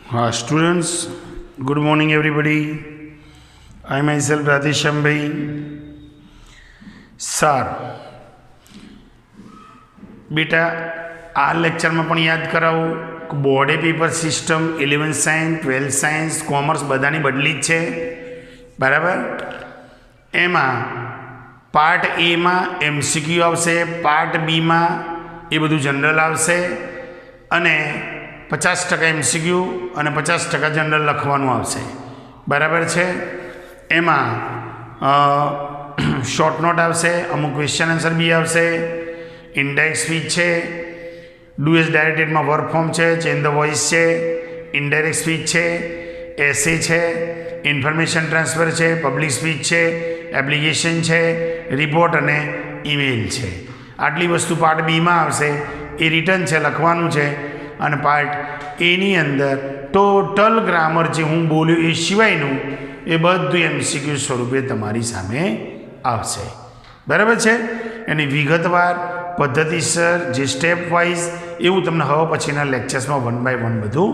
Students, good morning everybody. I myself Radhesham Bhai. Sir બેટા આ લેક્ચરમાં પણ યાદ કરાવું બોર્ડે paper system 11th science 12th science commerce બધાની બદલી જ છે બરાબર. એમાં પાર્ટ એમાં એમસીક્યુ આવશે, પાર્ટ બીમાં એ બધું જનરલ આવશે અને 50% એમસીક્યુ અને 50% જનરલ લખવાનું આવશે બરાબર છે. એમાં શોર્ટ નોટ આવશે, અમુક ક્વેશ્ચન આન્સર બી આવશે, ઇન્ડેક્સ સ્પીચ છે, ડુએસ ડાયરેક્ટેડમાં વર્ક ફોર્મ છે, ચેન્જ ધ વોઇસ છે, ઇનડાયરેક્ટ સ્પીચ છે, એસે છે, ઇન્ફોર્મેશન ટ્રાન્સફર છે, પબ્લિક સ્પીચ છે, એપ્લિકેશન છે, રિપોર્ટ અને ઈમેલ છે. આટલી વસ્તુ પાર્ટ બીમાં આવશે. એ રિટર્ન છે, લખવાનું છે. અને પાર્ટ એની અંદર ટોટલ ગ્રામર જે હું બોલ્યો એ સિવાયનું એ બધું એમસીક્યુ સ્વરૂપે તમારી સામે આવશે બરાબર છે. એની વિગતવાર પદ્ધતિસર જે સ્ટેપ વાઇઝ એવું તમને હવે પછીના લેક્ચર્સમાં 1 by 1 બધું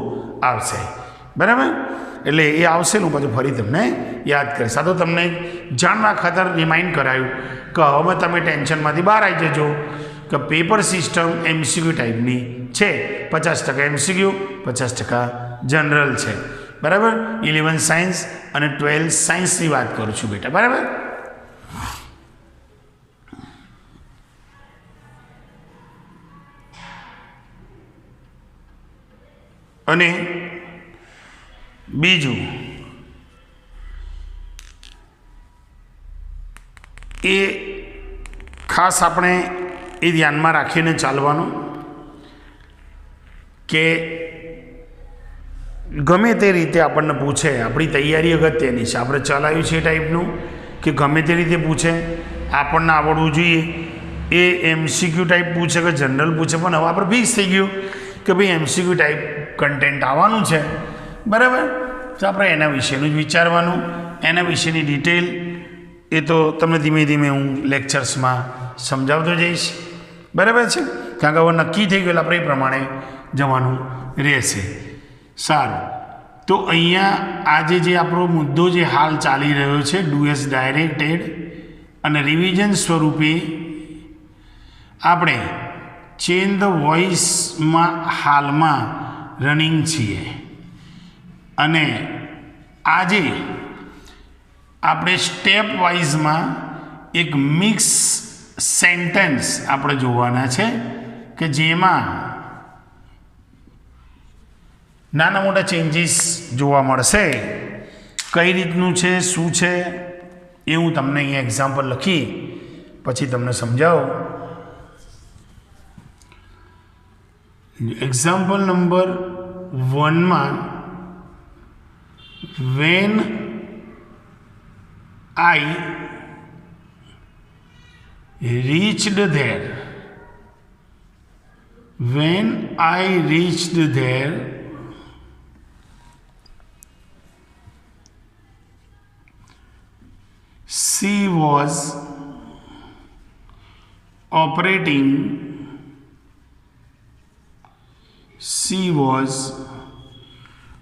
આવશે બરાબર. એટલે એ આવશે હું પાછું ફરી તમને યાદ કરીશ. આ તો તમને જાણવા ખાતર રિમાઇન્ડ કરાયું કે હવે તમે ટેન્શનમાંથી બહાર આવી જજો કે પેપર સિસ્ટમ એમસીક્યુ ટાઈપની છે. 50% એમસીક્યુ 50% જનરલ છે બરાબર. 11th સાયન્સ અને 12th સાયન્સની વાત કરું છું બેટા બરાબર. અને બીજું એ ખાસ આપણે એ ધ્યાનમાં રાખીને ચાલવાનું કે ગમે તે રીતે આપણને પૂછે, આપણી તૈયારી અગત્યની છે. આપણે ચલાવ્યું છે એ ટાઈપનું કે ગમે તે રીતે પૂછે આપણને આવડવું જોઈએ. એ એમસીક્યુ ટાઈપ પૂછે કે જનરલ પૂછે, પણ હવે આપણે ફિક્સ થઈ ગયું કે ભાઈ એમસીક્યુ ટાઈપ કન્ટેન્ટ આવવાનું છે બરાબર. તો આપણે એના વિશેનું જ વિચારવાનું, એના વિશેની ડિટેલ એ તો તમને ધીમે ધીમે હું લેક્ચર્સમાં સમજાવતો જઈશ બરાબર છે. કારણ કે હવે નક્કી થઈ ગયેલું આપણે એ પ્રમાણે જવાનું રહેશે. સારું, તો અહીંયા આજે જે આપણો મુદ્દો જે હાલ ચાલી રહ્યો છે ડુએસ ડાયરેક્ટેડ અને રિવિઝન સ્વરૂપે આપણે ચેન્જ ધ વોઇસમાં હાલમાં રનિંગ છીએ. અને આજે આપણે સ્ટેપ વાઇઝમાં એક મિક્સ સેન્ટેન્સ આપણે જોવાના છે કે જેમાં નાના મોટા ચેન્જીસ જોવા મળશે. કઈ રીતનું છે, શું છે એ હું તમને અહીંયા એક્ઝામ્પલ લખી પછી તમને સમજાવું. એક્ઝામ્પલ નંબર 1માં when I reached there, when I reached there, she was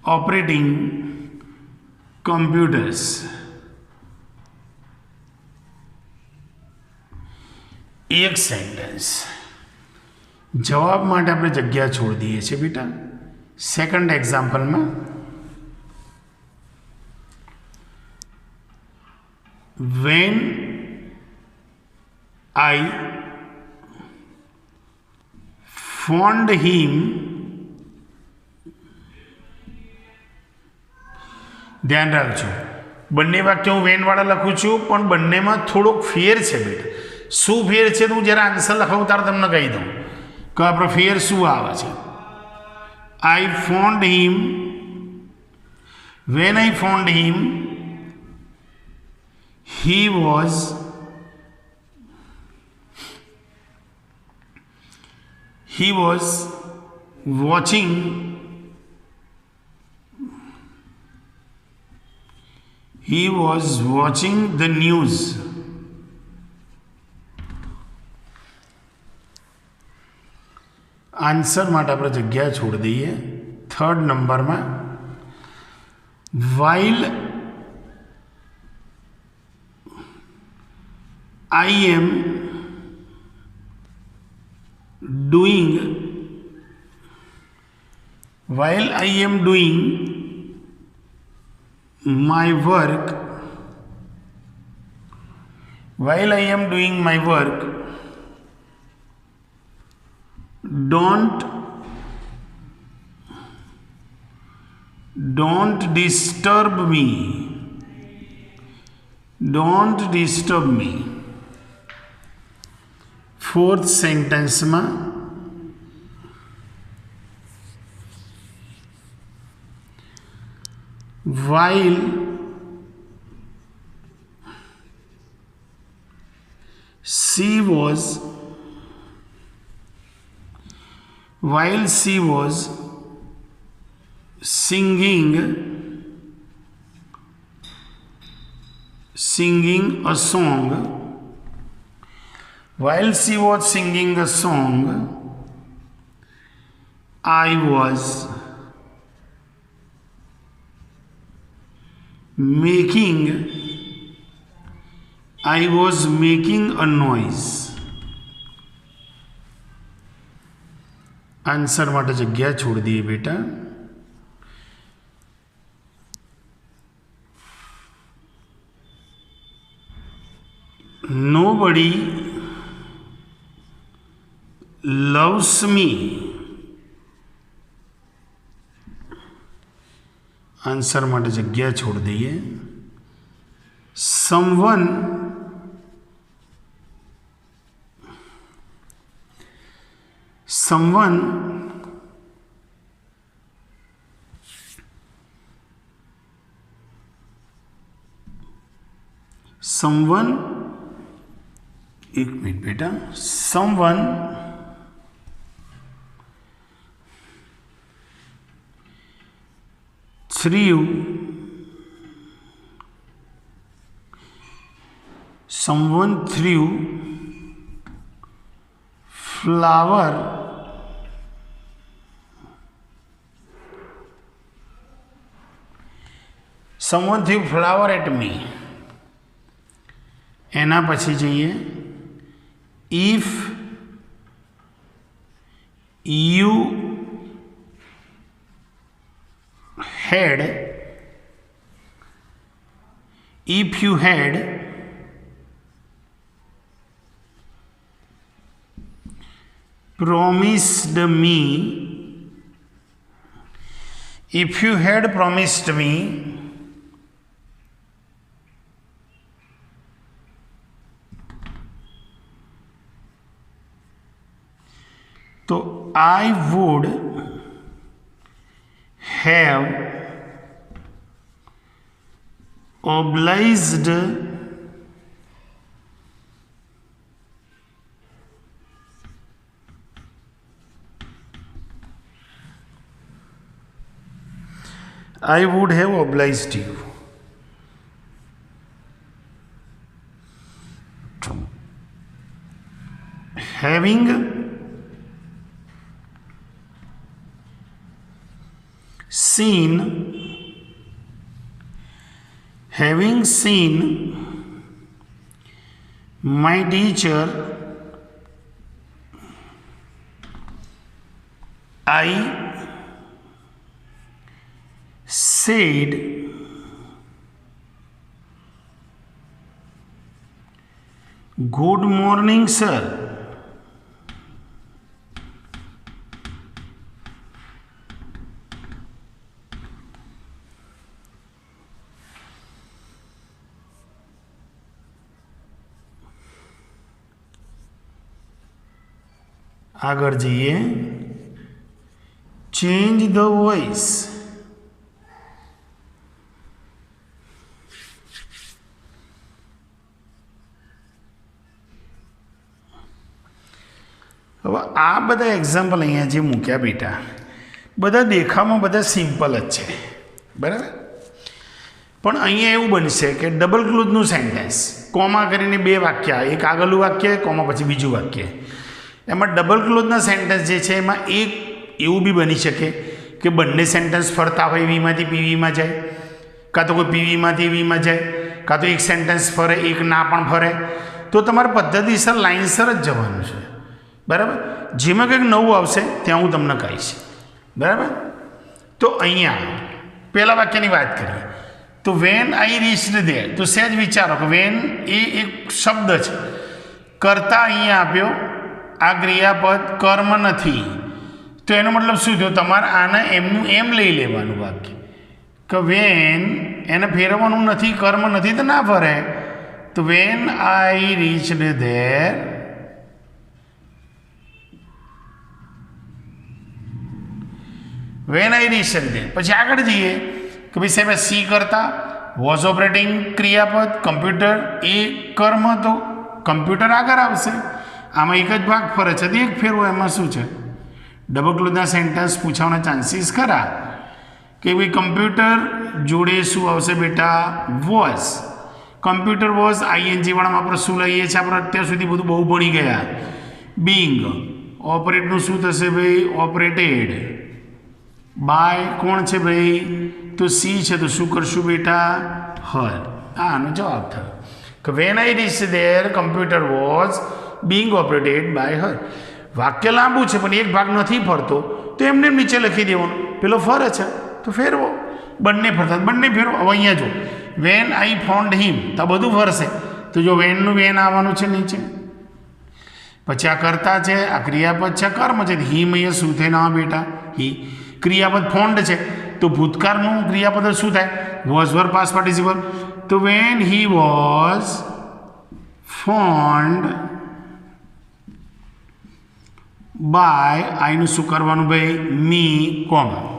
operating computers. એક સેન્ટેન્સ. જવાબ માટે આપણે જગ્યા છોડી દઈએ છીએ બેટા. સેકન્ડ એક્ઝામ્પલમાં when I phoned him, ધ્યાન રાખજો બંને વાક્ય હું વેનવાળા લખું છું પણ બંનેમાં થોડોક ફેર છે બેટા. શું ફેર છે તો હું જ્યારે આન્સર લખાવું ત્યારે તમને કહી દઉં કે આપણો ફેર શું આવે છે. I phoned him, when I phoned him he was watching the news. Answer માટે આપણે જગ્યા છોડી દઈએ. થર્ડ નંબરમાં while I am doing my work, don't disturb me. Fourth sentence में while she was singing a song, I was making a noise. Answer માટે જગ્યા છોડ દઈએ બેટા. Nobody loves me. आंसर માટે જગ્યા છોડ દઈએ. Someone एक मिनट बेटा. Someone threw flower at me. એના પછી જઈએ. If you had promised me, तो I would have obliged you. Having seen my teacher, I said good morning sir. આગળ જઈએ. Change the voice. હવે આ બધા એક્ઝામ્પલ અહીંયા જે મૂક્યા બેટા, બધા દેખાવમાં બધા સિમ્પલ જ છે, બરાબર. પણ અહીંયા એવું બનશે કે ડબલ ક્લોઝનું સેન્ટેન્સ, કોમા કરીને બે વાક્ય, એક આગળનું વાક્ય, કોમા પછી બીજું વાક્ય. એમાં ડબલ ક્લોઝના સેન્ટેન્સ જે છે એમાં એક એવું બી બની શકે કે બંને સેન્ટેન્સ ફરતા હોય વીમાંથી પીવીમાં જાય, કાં તો કોઈ પીવીમાંથી વીમાં જાય, કાં તો એક સેન્ટેન્સ ફરે, એક ના પણ ફરે. તો તમારે પદ્ધતિસર લાઇનસર જ જવાનું છે, બરાબર. જેમાં કંઈક નવું આવશે ત્યાં હું તમને કહીશ, બરાબર. તો અહીંયા પહેલા વાક્યની વાત કરીએ તો વેન આઈ રીચ્ડ ધેર, તો સહેજ વિચારો કે વેન એ એક શબ્દ છે, કર્તા અહીંયા આપ્યો, આ ક્રિયાપદ કર્મ નથી. તો એનો મતલબ શું થયો? તમારે આને એમનું એમ લઈ લેવાનું વાક્ય કે વેન એને ફેરવવાનું નથી, કર્મ નથી તો ના ફરે. તો van I reached there, van I reached there. પછી આગળ જઈએ કે ભાઈ સાહેબ સી કરતા વોઝ ઓપરેટિંગ ક્રિયાપદ, કમ્પ્યુટર એ કર્મ, તો કમ્પ્યુટર આગળ આવશે. આમાં એક જ ભાગ ફરે છે તો એક ફેરવો, એમાં શું છે? ડબલ ક્લોઝના સેન્ટેન્સ પૂછવાના ચાન્સીસ ખરા કે ભાઈ કમ્પ્યુટર જોડે શું આવશે બેટા? વોઝ. કમ્પ્યુટર વોઝ આઈએનજી વાળામાં આપણે શું લઈએ છીએ? આપણે અત્યાર સુધી બધું બહુ ભણી ગયા. બિંગ. ઓપરેટનું શું થશે ભાઈ? ઓપરેટેડ બાય કોણ છે ભાઈ? તો સી છે, તો શું કરશું બેટા? હર. આનો જવાબ થયો કે when I reached there computer was being operated by her. વાક્ય લાંબુ છે પણ એક ભાગ નથી ફરતો તો એમને નીચે લખી દેવાનું. પેલો ફરે છે તો ફેરવો, બંને ફરતા બંને ફેરવો. હવે અહીંયા જો વેન આઈ ફાઉન્ડ હિમ, તો બધું ફરશે. તો જો વેનનું વેન આવવાનું છે નીચે, પછી આ કરતા છે, આ ક્રિયાપદ છે, કર્મ છે. હિમ અહીંયા શું થાય? ના બેટા હી. ક્રિયાપદ ફોન્ડ છે તો ભૂતકાળનું ક્રિયાપદ શું થાય? Was were past participle. તો when he was phoned by, આઈનું શું કરવાનું ભાઈ? Me, comma.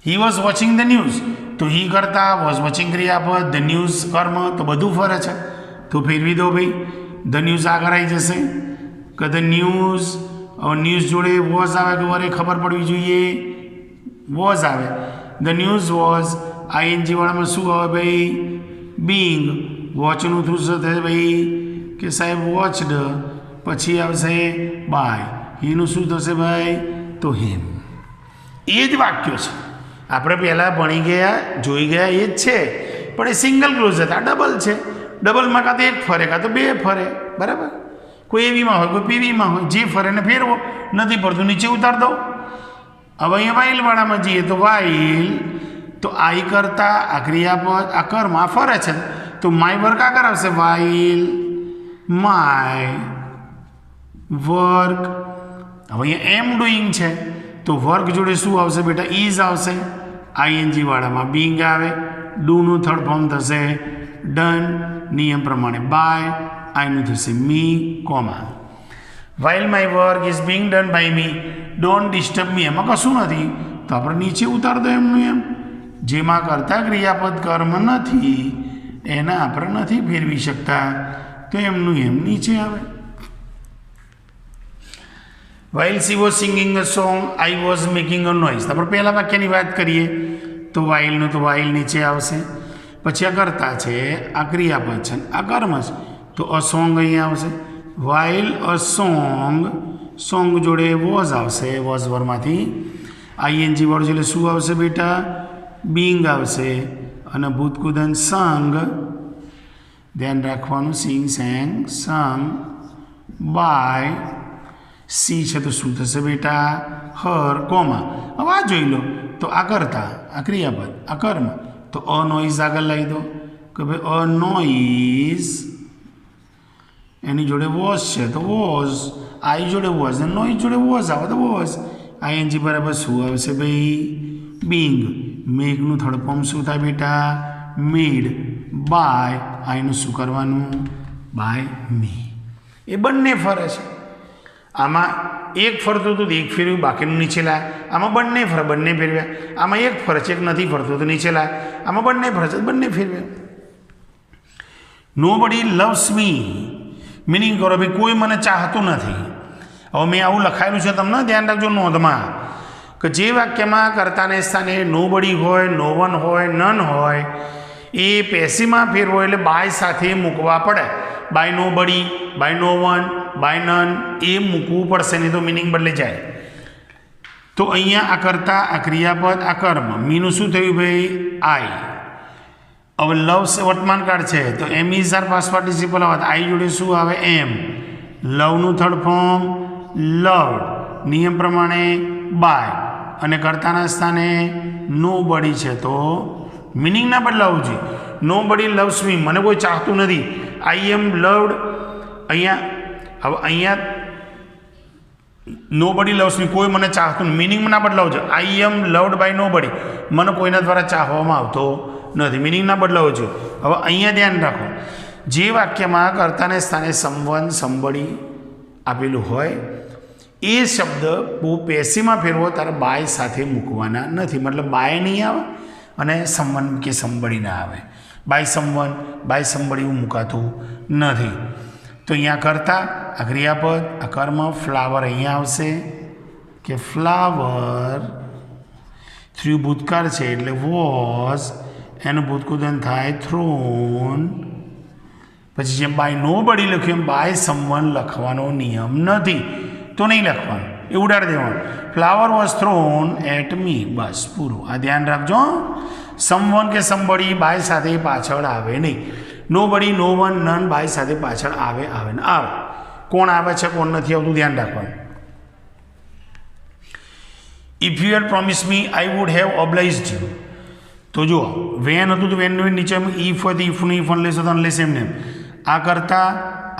He was watching the news, તો હી કરતા વોઝ વોચિંગ ક્રિયાપદ, ધ ન્યૂઝ કર્મ, તો બધું ફરે છે તો ફેરવી દો ભાઈ. ધ ન્યૂઝ આગળ આવી જશે કે ધ ન્યૂઝ. ન્યૂઝ જોડે વોઝ આવે કે વરે ખબર પડવી જોઈએ? વોઝ આવે. ધ ન્યૂઝ વોઝ આઈએનજી વાળામાં શું આવે ભાઈ? બિંગ. વોચનું શું થશે ભાઈ? કે સાહેબ વોચડ. પછી આવશે બાય, હીનું શું થશે ભાઈ? તો હિમ. એ જ વાક્યો છે આપણે પહેલાં ભણી ગયા, જોઈ ગયા, એ જ છે. પણ એ સિંગલ ક્લોઝ હતા, ડબલ છે. ડબલમાં કાં તો એક ફરે કાં તો બે ફરે, બરાબર. કોઈ એવીમાં હોય કોઈ પીવીમાં હોય, જે ફરે ને ફેરવો. નથી પડતું નીચે ઉતાર દો. હવે અહીંયા વાઇલવાળામાં જઈએ તો વાઇલ, તો આઈ કરતા આ ક્રિયાપદ, આ કર્મ, આ ફરે છે તો માય વર્ક આગળ આવશે. While my work. હવે અહીંયા એમ ડુઈંગ છે તો વર્ક જોડે શું આવશે બેટા? ઇઝ આવશે. આઈએનજી વાળામાં બિંગ આવે. ડુનું થર્ડ ફોર્મ થશે ડન, નિયમ પ્રમાણે બાય. આઈનું થશે me, comma. While my work is being done by me, don't disturb me. એમાં કશું નથી તો આપણે નીચે ઉતાર દો એમનું એમ. જેમાં કરતા ક્રિયાપદ કર્મ નથી એને આપણે નથી ફેરવી શકતા તો એમનું એમ નીચે આવે. While she was singing a song I was making a noise. આપણે પહેલા વાક્યની વાત કરીએ તો વાઇલનું તો વાઇલ નીચે આવશે. પછી આ કરતા છે, આ ક્રિયાપદ છે, આ કર્મ છે તો અ સોંગ અહીંયા આવશે. વાઇલ અ સોંગ, સોંગ જોડે વોઝ આવશે. વોઝ વરમાંથી આઈએનજી વાળું એટલે શું આવશે બેટા? બિંગ આવશે. અને ભૂતકુદન સંગ, ધ્યાન રાખવાનું, સિંગ સેંગ સંગ બાય સી છે તો શું થશે બેટા? હર, કોમા. હવે આ જોઈ લો તો આ કરતા, આ ક્રિયાપદ, આ કર્મ, તો અ નોઇઝ આગળ લઈ દો કે ભાઈ અ નોઇઝ એની જોડે વોઝ છે તો વોઝ. આઈ જોડે વોઝ અને નોઇઝ જોડે વોઝ આવે તો વોઝ. આઈએનજી બરાબર શું આવશે ભાઈ? બિંગ. મેકનું થર્ડ ફોર્મ શું થાય બેટા? મેડ. બાય, આઈનું શું કરવાનું? By me. એ બંને ફરે છે. આમાં એક ફરતું હતું તો એક ફેરવ્યું, બાકીનું નીચે લાયા. આમાં બંને ફરે, બંને ફેરવ્યા. આમાં એક ફરે છે, એક નથી ફરતું તો નીચે લાયા. આમાં બંને ફરે છે, બંને ફેરવ્યા. નો બડી લવ્સ મી, મિનિંગ કરો ભાઈ કોઈ મને ચાહતું નથી. હવે મેં આવું લખાયેલું છે, તમને ધ્યાન રાખજો નોંધમાં કે જે વાક્યમાં કર્તાને સ્થાને નો બડી હોય, નો વન હોય, નન હોય એ પેસીમાં ફેરવો એટલે બાય સાથે મૂકવા પડે. By nobody, by no one, by none એ મૂકવું પડશે, નહીં તો મિનિંગ બદલી જાય. તો અહીંયા આ કરતા, આ ક્રિયાપદ, આ કર્મ. મીનું શું થયું ભાઈ? આઈ. હવે લવ્સ વર્તમાન કાળ છે તો એમ ઇઝ આર પાસ્ટ પાર્ટિસિપલ આવે આઈ જોડે શું આવે એમ. લવનું થર્ડ ફોર્મ લવ્ડ, નિયમ પ્રમાણે બાય, અને કર્તાના સ્થાને નો બડી છે તો મિનિંગ ના બદલાવું જોઈએ. નો બડી લવ્સ મી, મને કોઈ ચાહતું નથી. આઈ એમ લવ્ડ, અહીંયા હવે અહીંયા નો બડી લવ્સ મી, કોઈ મને ચાહતું નહીં, મિનિંગ ના બદલાવું છે. આઈ એમ લવ્ડ બાય નો બડી, મને કોઈના દ્વારા ચાહવામાં આવતો નથી, મિનિંગ ના બદલાવો જોઈએ. હવે અહીંયા ધ્યાન રાખો, જે વાક્યમાં કર્તાને સ્થાને સમવન સમબડી આપેલું હોય એ શબ્દ બહુ પેસીમાં ફેરવો ત્યારે બાય સાથે મૂકવાના નથી, મતલબ બાય નહીં આવે અને સમવન કે સમબડી ના આવે. બાય સમવન બાય સમબડી એવું મૂકાતું નથી. તો અહીંયા કરતા આ ક્રિયાપદ, આ કર્મ, ફ્લાવર અહીંયા આવશે કે ફ્લાવર, થ્રુ ભૂતકાળ છે એટલે વોઝ, એનું ભૂતકુદન થાય થ્રોન. પછી જેમ બાય નો બડી લખ્યું એમ બાય સમવન લખવાનો નિયમ નથી, તો નહીં લખવાનું, એ ઉડાડી દેવાનું. Flower was thrown at me, બસ પૂરું. આ ધ્યાન રાખજો, સમવન કે સમબડી બાય સાથે પાછળ આવે નહીં. નો બડી, નો વન, નન બાય સાથે પાછળ આવે ને આવે. કોણ આવે છે કોણ નથી આવતું ધ્યાન રાખવાનું. If you had promise me I would have obliged you. તો જુઓ વેન હતું તો વેનનું નીચે ઈફ હોય તો ઈફનું ઈફ અનલેસ હતો અનલેસ એમને. આ કરતા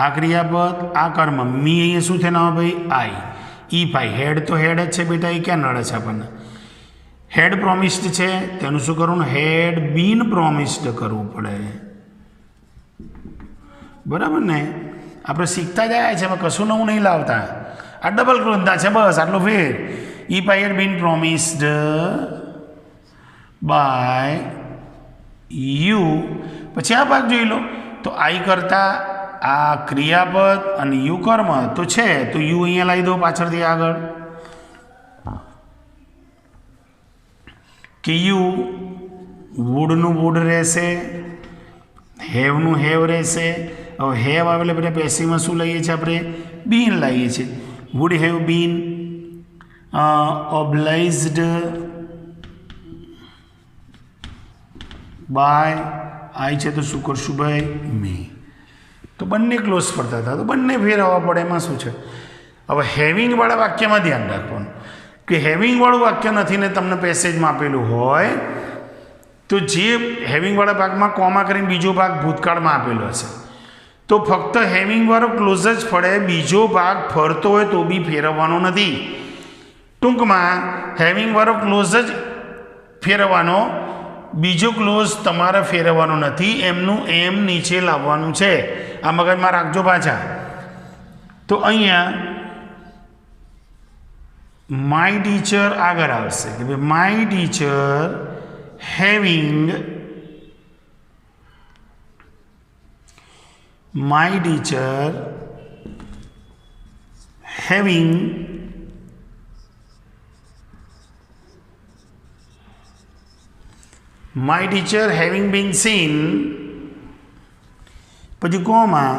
આ ક્રિયાપદ, આ કર્મ, મી અહીંયા શું થઈને આવે ભાઈ આઈ. ઈફ આઈ, હેડ તો હેડ જ છે બેટા, એ ક્યાં નડે છે આપણને. હેડ પ્રોમિસ્ડ છે તેનું શું કરવું, હેડ બીન પ્રોમિસ્ડ કરવું પડે, બરાબર ને. આપણે શીખતા જાય છે, એમાં કશું નવું નહીં લાવતા. આ ડબલ ક્રોધના છે, બસ આટલો ફેર. If I had been promised by you, પછી આ ભાગ જોઈ લો. તો આઈ કરતા આ ક્રિયાપદ અને યુ કર્મ તો છે, તો યુ અહીંયા લાવી દો પાછળથી આગળ કે યુ. વુડનું વુડ રહેશે, હેવનું હેવ રહેશે. હવે હેવ આવેલે બધા પેસીમાં શું લઈએ છીએ આપણે, બીન લાવીએ છીએ. વુડ હેવ બીન ઓબ્લાઇઝડ બાય આઈ છે તો શું કરશું ભાઈ મી. તો બંને ક્લોઝ પડતા હતા તો બંને ફેરવવા પડે, એમાં શું છે. હવે હેવિંગવાળા વાક્યમાં ધ્યાન રાખવાનું કે હેવિંગવાળું વાક્ય નથી ને તમને પેસેજમાં આપેલું હોય તો જે હેવિંગવાળા ભાગમાં કોમા કરીને બીજો ભાગ ભૂતકાળમાં આપેલો હશે તો ફક્ત હેવિંગવાળો ક્લોઝ જ પડે, બીજો ભાગ ફરતો હોય તો બી ફેરવવાનો નથી. ટૂંકમાં હેવિંગવાળો ક્લોઝ જ ફેરવવાનો, બીજો ક્લોઝ તમારે ફેરવવાનો નથી, એમનું એમ નીચે લાવવાનું છે. આ મગજમાં રાખજો પાછા. તો અહીંયા માય ટીચર આગળ આવશે કે ભાઈ my teacher having, my teacher having my teacher having been seen, પછી કોમાં,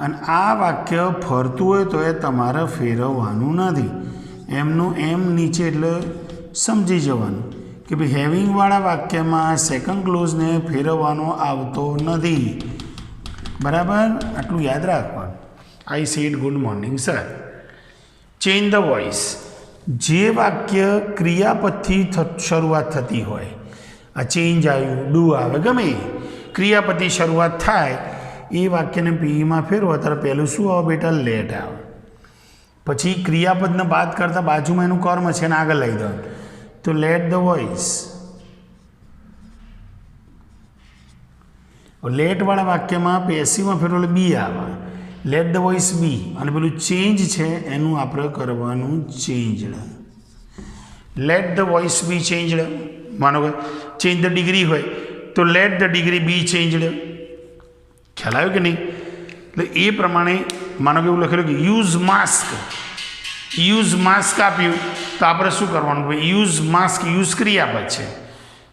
અને આ વાક્ય ફરતું હોય તો એ તમારે ફેરવવાનું નથી, એમનું એમ નીચે એટલે સમજી જવાનું કે ભાઈ હેવિંગવાળા વાક્યમાં સેકન્ડ ક્લોઝને ફેરવવાનો આવતો નથી, બરાબર. આટલું યાદ રાખવાનું. I said good morning sir. Change the voice, જે વાક્ય ક્રિયાપદથી શરૂઆત થતી હોય, આ ચેન્જ આવ્યું, ડુ આવે, ગમે ક્રિયાપદથી શરૂઆત થાય એ વાક્યને પીમાં ફેરવો ત્યારે પહેલું શું આવે બેટા, લેટ આવે. પછી ક્રિયાપદને બાદ કરતાં બાજુમાં એનું કર્મ છે ને આગળ લઈ દો તો લેટ ધ વોઇસ. લેટવાળા વાક્યમાં પેસીમાં ફેરવો એટલે બી આવે, લેટ ધ વોઇસ બી. અને પેલું ચેન્જ છે એનું આપણે કરવાનું changed, let the voice be changed. માનો કે ચેન્જ ધ ડિગ્રી હોય તો let the degree be changed. ખ્યાલ આવ્યો કે નહીં? એટલે એ પ્રમાણે માનો કે એવું લખેલું કે યુઝ માસ્ક, યુઝ માસ્ક આપ્યું તો આપણે શું કરવાનું, યુઝ માસ્ક, યુઝ ક્રિયાપદ છે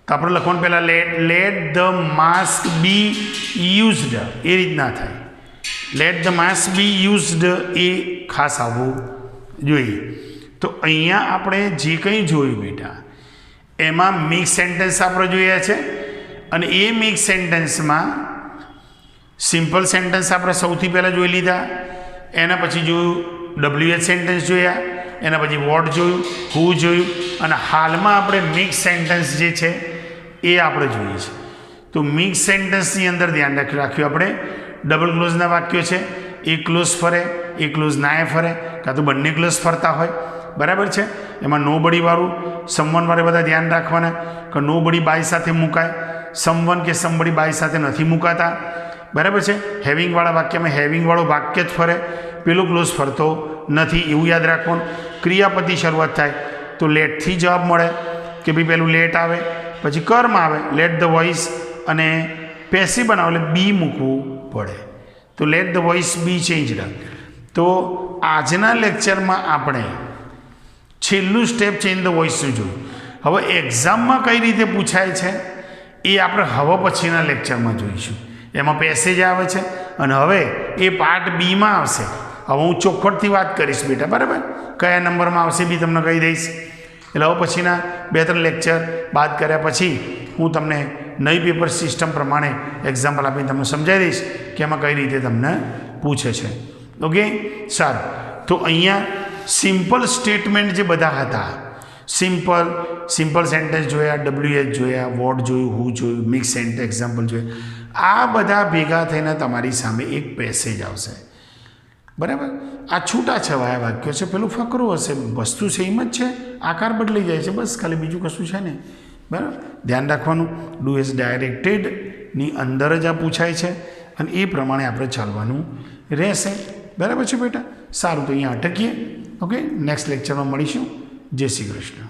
તો આપણે લખવાનું પહેલાં let the mask be used, એ રીતના થાય. Let the mask be used એ ખાસ આવવું જોઈએ. તો અહીંયા આપણે જે કંઈ જોયું બેટા એમાં મિક્સ સેન્ટેન્સ આપણે જોયા છે અને એ મિક્સ સેન્ટેન્સમાં સિમ્પલ સેન્ટેન્સ આપણે સૌથી પહેલાં જોઈ લીધા, એના પછી જોયું WH સેન્ટેન્સ જોયા, એના પછી વોટ જોયું, હુ જોયું, અને હાલમાં આપણે મિક્સ સેન્ટેન્સ જે છે એ આપણે જોઈએ છે. તો મિક્સ સેન્ટેન્સની અંદર ધ્યાન રાખ્યું આપણે ડબલ ક્લોઝના વાક્યો છે, એ ક્લોઝ ફરે, એ ક્લોઝ ના ફરે, કાં તો બંને ક્લોઝ ફરતા હોય, બરાબર છે. એમાં નો બડીવાળું સમવન વાળે બધા ધ્યાન રાખવાના કે નો બડી બાય સાથે મુકાય, સમવન કે સમબડી બાય સાથે નથી મુકાતા, બરાબર છે. હેવિંગવાળા વાક્યમાં હેવિંગવાળો વાક્ય જ ફરે, પેલો ક્લોઝ ફરતો નથી, એવું યાદ રાખવાનું. ક્રિયાપદની શરૂઆત થાય તો લેટથી જવાબ મળે કે ભાઈ પેલું લેટ આવે, પછી કર્મ આવે લેટ ધ વોઇસ, અને પેસિવ બનાવો એટલે બી મૂકવું પડે. તો let the voice be changed. તો આજના લેક્ચરમાં આપણે છેલ્લું સ્ટેપ ચેન્જ ધ વોઇસનું જોયું. હવે એક્ઝામમાં કઈ રીતે પૂછાય છે એ આપણે હવે પછીના લેક્ચરમાં જોઈશું. એમાં પેસેજ આવે છે અને હવે એ પાર્ટ બીમાં આવશે. હવે હું ચોખવટથી વાત કરીશ બેટા, બરાબર, કયા નંબરમાં આવશે બી તમને કહી દઈશ. એટલે હવે પછીના 2-3 લેક્ચર બાદ કર્યા પછી હું તમને નવી પેપર સિસ્ટમ પ્રમાણે એક્ઝામ્પલ આપીને તમને સમજાવી દઈશ કે એમાં કઈ રીતે તમને પૂછે છે. ઓકે, સારું. તો અહીંયા સિમ્પલ સ્ટેટમેન્ટ જે બધા હતા, સિમ્પલ સેન્ટેન્સ જોયા, WH જોયા, વોટ જોયું, હુ જોયું, મિક્સ સેન્ટેન્સ એક્ઝામ્પલ જોયા, આ બધા ભેગા થઈને તમારી સામે એક પેસેજ આવશે, બરાબર. આ છૂટાછવાયા વાક્યો છે, પેલું ફકરો હશે, વસ્તુ સેમ જ છે, આકાર બદલાઈ જાય છે, બસ ખાલી બીજું કશું છે ને, બરાબર. ધ્યાન રાખવાનું ડુ એઝ ડાયરેક્ટેડની અંદર જ આ પૂછાય છે અને એ પ્રમાણે આપણે ચાલવાનું રહેશે, બરાબર છે બેટા. સારું, તો અહીંયા અટકીએ. ઓકે, નેક્સ્ટ લેક્ચરમાં મળીશું. જય શ્રી કૃષ્ણ.